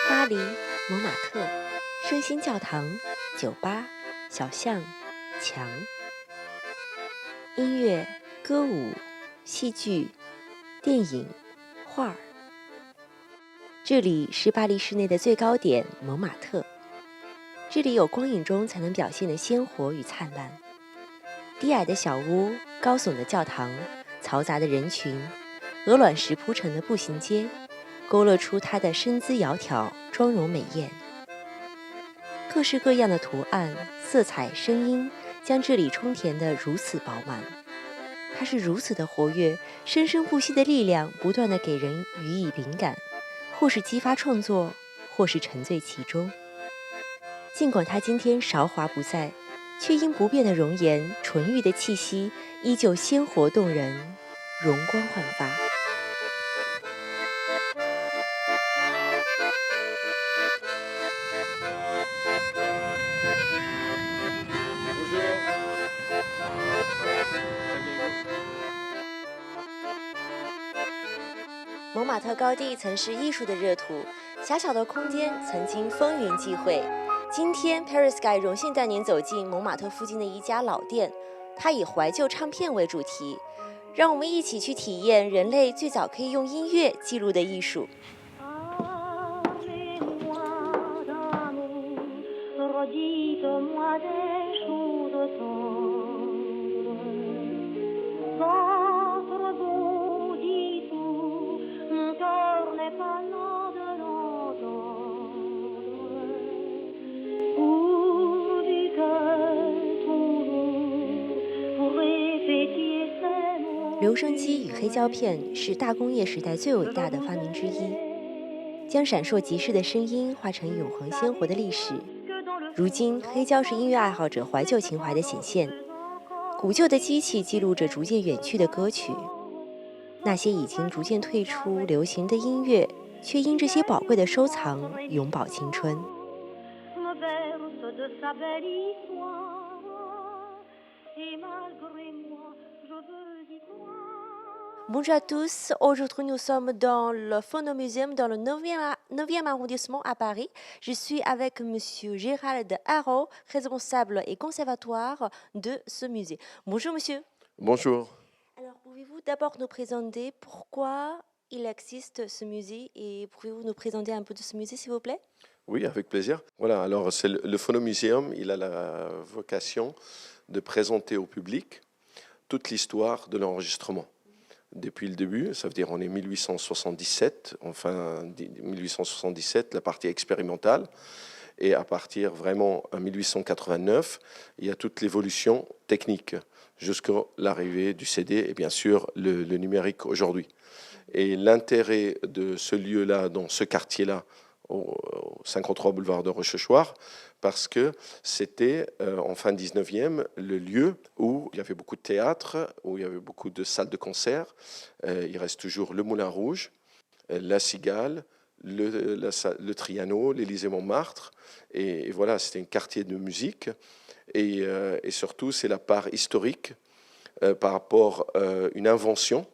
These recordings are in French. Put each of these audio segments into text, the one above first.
巴黎、蒙马特、圣心教堂、酒吧、小巷、墙，音乐、歌舞、戏剧、电影、画儿。这里是巴黎市内的最高点蒙马特，这里有光影中才能表现的鲜活与灿烂。低矮的小屋，高耸的教堂，嘈杂的人群，鹅卵石铺成的步行街，勾勒出它的身姿窈窕、妆容美艳。各式各样的图案、色彩、声音，将这里充填得如此饱满。它是如此的活跃，生生不息的力量不断地给人予以灵感，或是激发创作，或是沉醉其中。尽管它今天韶华不再，却因不变的容颜、纯欲的气息，依旧鲜活动人，容光焕发。蒙马特高地曾是艺术的热土，狭小的空间曾经风云际会。今天 Paris Sky 荣幸带您走进蒙马特附近的一家老店，它以怀旧唱片为主题，让我们一起去体验人类最早可以用音乐记录的艺术。留声机与黑胶片是大工业时代最伟大的发明之一，将闪烁即逝的声音化成永恒鲜活的历史。如今，黑胶是音乐爱好者怀旧情怀的显现，古旧的机器记录着逐渐远去的歌曲，那些已经逐渐退出流行的音乐，却因这些宝贵的收藏永葆青春。Bonjour à tous, aujourd'hui nous sommes dans le Phonomuseum dans le 9e arrondissement à Paris. Je suis avec Monsieur Gérald Haro, responsable et conservatoire de ce musée. Bonjour Monsieur. Bonjour. Alors pouvez-vous d'abord nous présenter pourquoi il existe ce musée et pouvez-vous nous présenter un peu de ce musée s'il vous plaît? Oui, avec plaisir. Voilà, alors c'est le Phonomuseum, il a la vocation de présenter au public toute l'histoire de l'enregistrement. Depuis le début, ça veut dire on est 1877, enfin 1877, la partie expérimentale, et à partir vraiment en 1889, il y a toute l'évolution technique jusqu'à l'arrivée du CD et bien sûr le numérique aujourd'hui. Et l'intérêt de ce lieu-là, dans ce quartier-là, au 53 boulevard de Rochechouart, parce que c'était en fin 19e le lieu où il y avait beaucoup de théâtre, où il y avait beaucoup de salles de concert. Il reste toujours le Moulin Rouge, la Cigale, le Trianon, l'Élysée-Montmartre. Et voilà, c'était un quartier de musique. Et surtout, c'est la part historique par rapport à une invention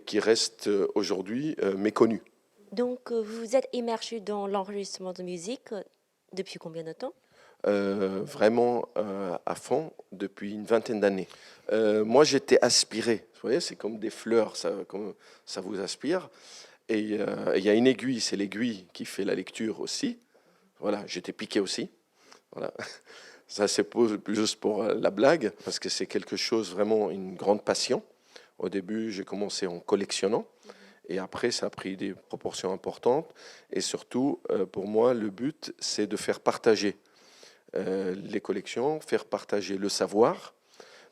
qui reste aujourd'hui méconnue. Donc, vous vous êtes immergé dans l'enregistrement de musique depuis combien de temps? Vraiment à fond depuis une vingtaine d'années. Moi, j'étais aspiré. Vous voyez, c'est comme des fleurs, ça vous aspire. Et il y a une aiguille, c'est l'aiguille qui fait la lecture aussi. Voilà, j'étais piqué aussi. Voilà. Ça, c'est juste pour la blague, parce que c'est quelque chose, vraiment une grande passion. Au début, j'ai commencé en collectionnant. Et après, ça a pris des proportions importantes. Et surtout, pour moi, le but, c'est de faire partager les collections, faire partager le savoir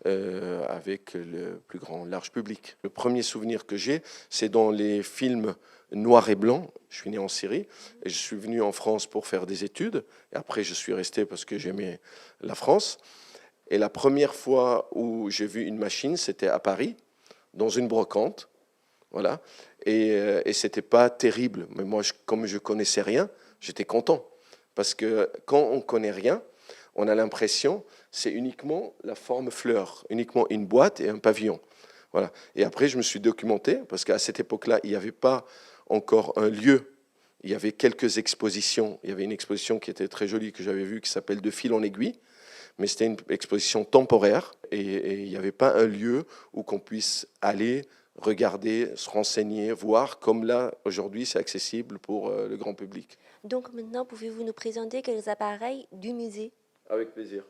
avec le plus grand large public. Le premier souvenir que j'ai, c'est dans les films noirs et blancs. Je suis né en Syrie et je suis venu en France pour faire des études. Et après, je suis resté parce que j'aimais la France. Et la première fois où j'ai vu une machine, c'était à Paris, dans une brocante. Voilà. et c'était pas terrible. Mais moi, comme je connaissais rien, j'étais content. Parce que quand on connaît rien, on a l'impression c'est uniquement la forme fleur, uniquement une boîte et un pavillon. Voilà. Et après, je me suis documenté parce qu'à cette époque-là, il n'y avait pas encore un lieu. Il y avait quelques expositions. Il y avait une exposition qui était très jolie que j'avais vue qui s'appelle De fil en aiguille. Mais c'était une exposition temporaire et il n'y avait pas un lieu où qu'on puisse aller, regarder, se renseigner, voir, comme là, aujourd'hui, c'est accessible pour le grand public. Donc maintenant, pouvez-vous nous présenter quelques appareils du musée? Avec plaisir.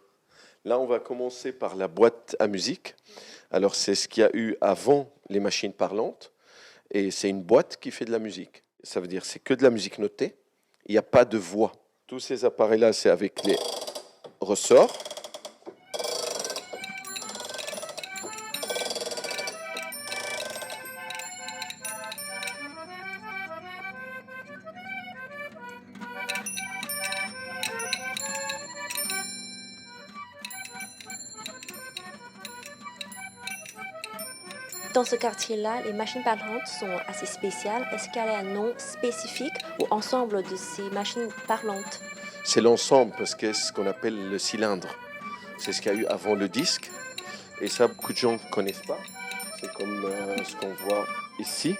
Là, on va commencer par la boîte à musique. Alors, c'est ce qu'il y a eu avant les machines parlantes. Et c'est une boîte qui fait de la musique. Ça veut dire c'est que de la musique notée. Il n'y a pas de voix. Tous ces appareils-là, c'est avec les ressorts. Dans ce quartier-là, les machines parlantes sont assez spéciales. Est-ce qu'il y a un nom spécifique ou ensemble de ces machines parlantes? C'est l'ensemble, parce que c'est ce qu'on appelle le cylindre. C'est ce qu'il y a eu avant le disque. Et ça, beaucoup de gens ne connaissent pas. C'est comme ce qu'on voit ici.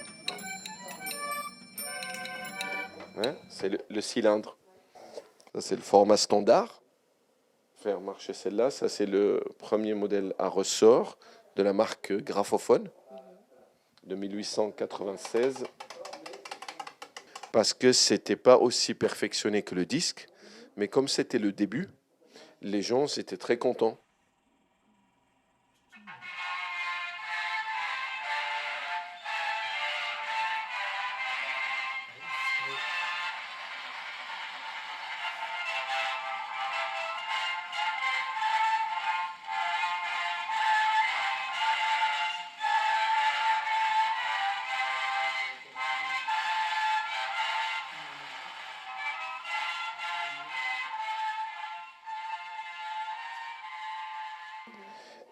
Hein, c'est le cylindre. Ça, c'est le format standard. Faire marcher celle-là, ça, c'est le premier modèle à ressort de la marque Graphophone de 1896. Parce que c'était pas aussi perfectionné que le disque. Mais comme c'était le début, les gens étaient très contents.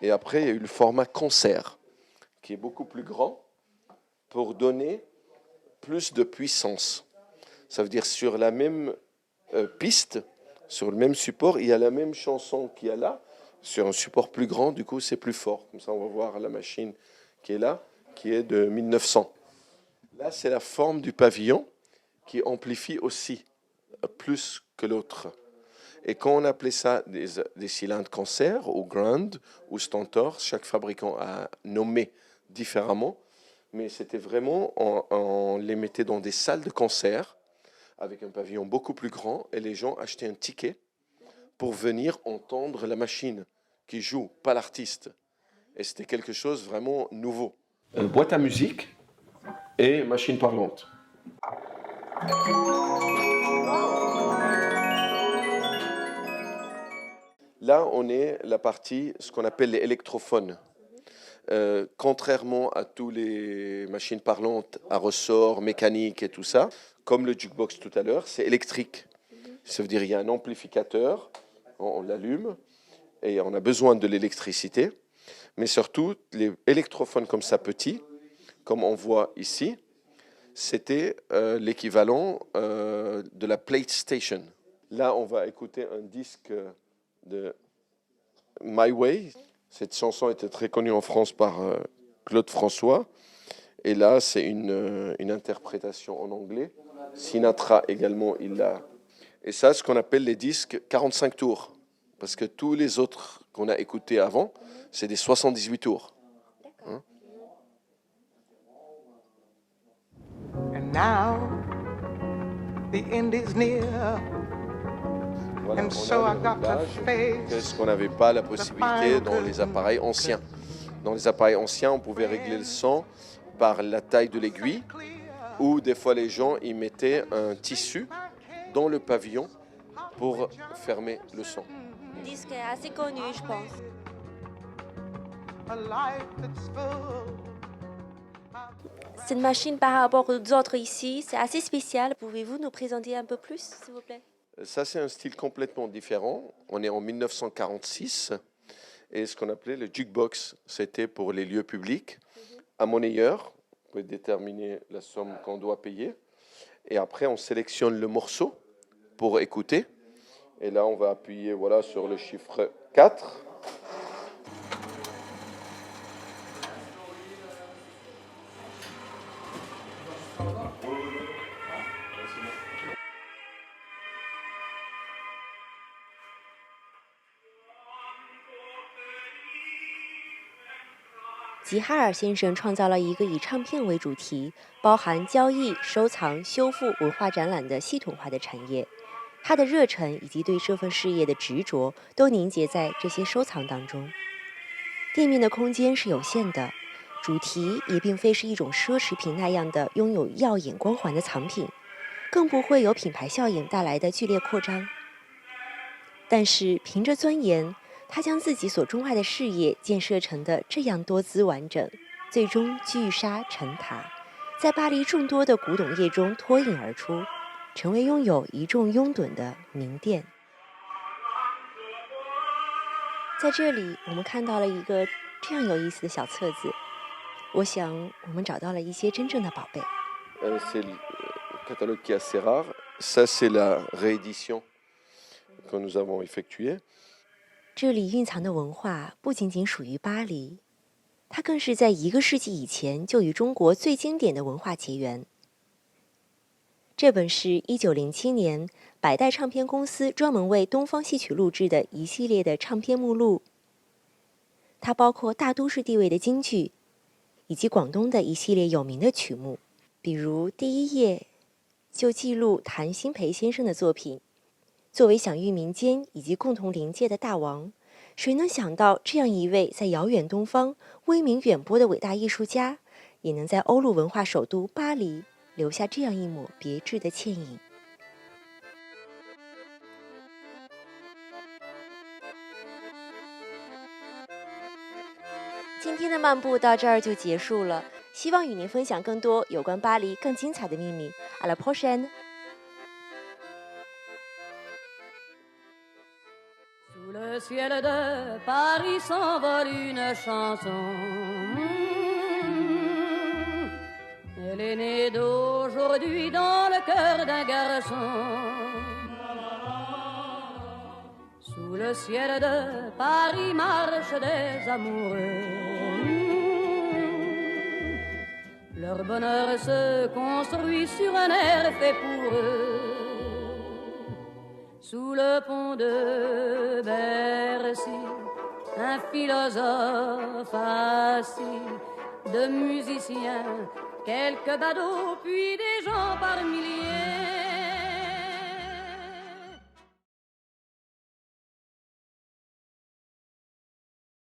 Et après, il y a eu le format concert, qui est beaucoup plus grand, pour donner plus de puissance. Ça veut dire sur la même piste, sur le même support, il y a la même chanson qu'il y a là, sur un support plus grand, du coup c'est plus fort. Comme ça on va voir la machine qui est là, qui est de 1900. Là c'est la forme du pavillon qui amplifie aussi plus que l'autre. Et quand on appelait ça des cylindres concert ou grand ou stentor, chaque fabricant a nommé différemment, mais c'était vraiment, on les mettait dans des salles de concert avec un pavillon beaucoup plus grand et les gens achetaient un ticket pour venir entendre la machine qui joue, pas l'artiste. Et c'était quelque chose vraiment nouveau. Boîte à musique et machine parlante. Là, on est la partie, ce qu'on appelle les électrophones. Contrairement à tous les machines parlantes à ressort, mécanique et tout ça, comme le jukebox tout à l'heure, c'est électrique. Ça veut dire qu'il y a un amplificateur, on l'allume et on a besoin de l'électricité. Mais surtout, les électrophones comme ça petits, comme on voit ici, c'était l'équivalent de la PlayStation. Là, on va écouter un disque de My Way. Cette chanson était très connue en France par Claude François. Et là, c'est une interprétation en anglais. Sinatra également, il l'a. Et ça, ce qu'on appelle les disques 45 tours. Parce que tous les autres qu'on a écoutés avant, c'est des 78 tours. Hein? And now, the end is near. Voilà, And on so a I le got to réglage, face ce qu'on n'avait pas la possibilité dans les appareils anciens. Dans les appareils anciens, on pouvait régler le son par la taille de l'aiguille, ou des fois les gens y mettaient un tissu dans le pavillon pour fermer le son. Le disque est assez connu, je pense. a life that's full. Cette machine par rapport aux autres ici, c'est assez spécial. Pouvez-vous nous présenter un peu plus, s'il vous plaît? Ça, c'est un style complètement différent. On est en 1946 et ce qu'on appelait le jukebox, c'était pour les lieux publics, à monnayeur, Vous pouvez déterminer la somme qu'on doit payer. Et après, on sélectionne le morceau pour écouter. Et là, on va appuyer voilà, sur le chiffre 4.吉哈尔先生创造了一个以唱片为主题、包含交易、收藏、修复、文化展览的系统化的产业。他的热忱以及对这份事业的执着，都凝结在这些收藏当中。店面的空间是有限的，主题也并非是一种奢侈品那样的拥有耀眼光环的藏品，更不会有品牌效应带来的剧烈扩张。但是凭着钻研，他将自己所钟爱的事业建设成的这样多姿完整，最终聚沙成塔，在巴黎众多的古董业中脱颖而出，成为拥有一众拥趸的名店。在这里，我们看到了一个这样有意思的小册子，我想我们找到了一些真正的宝贝。C'est le catalogue qui est assez rare. Ça, c'est la réédition que nous avons effectuée. 这里蕴藏的文化不仅仅属于巴黎，它更是在1个世纪以前就与中国最经典的文化结缘。这本是1907年百代唱片公司专门为东方戏曲录制的一系列的唱片目录，它包括大都市地位的京剧，以及广东的一系列有名的曲目，比如第1页就记录谭鑫培先生的作品。作为享誉民间以及共同临界的大王，谁能想到这样一位在遥远东方威名远播的伟大艺术家，也能在欧陆文化首都巴黎留下这样一抹别致的倩影。今天的漫步到这儿就结束了，希望与您分享更多有关巴黎更精彩的秘密。À la prochaine! Sous le ciel de Paris s'envole une chanson. Elle est née d'aujourd'hui dans le cœur d'un garçon. Sous le ciel de Paris marchent des amoureux. Leur bonheur se construit sur un air fait pour eux. Sous le pont de Bercy, un philosophe assis, de musiciens, quelques badauds, puis des gens par milliers.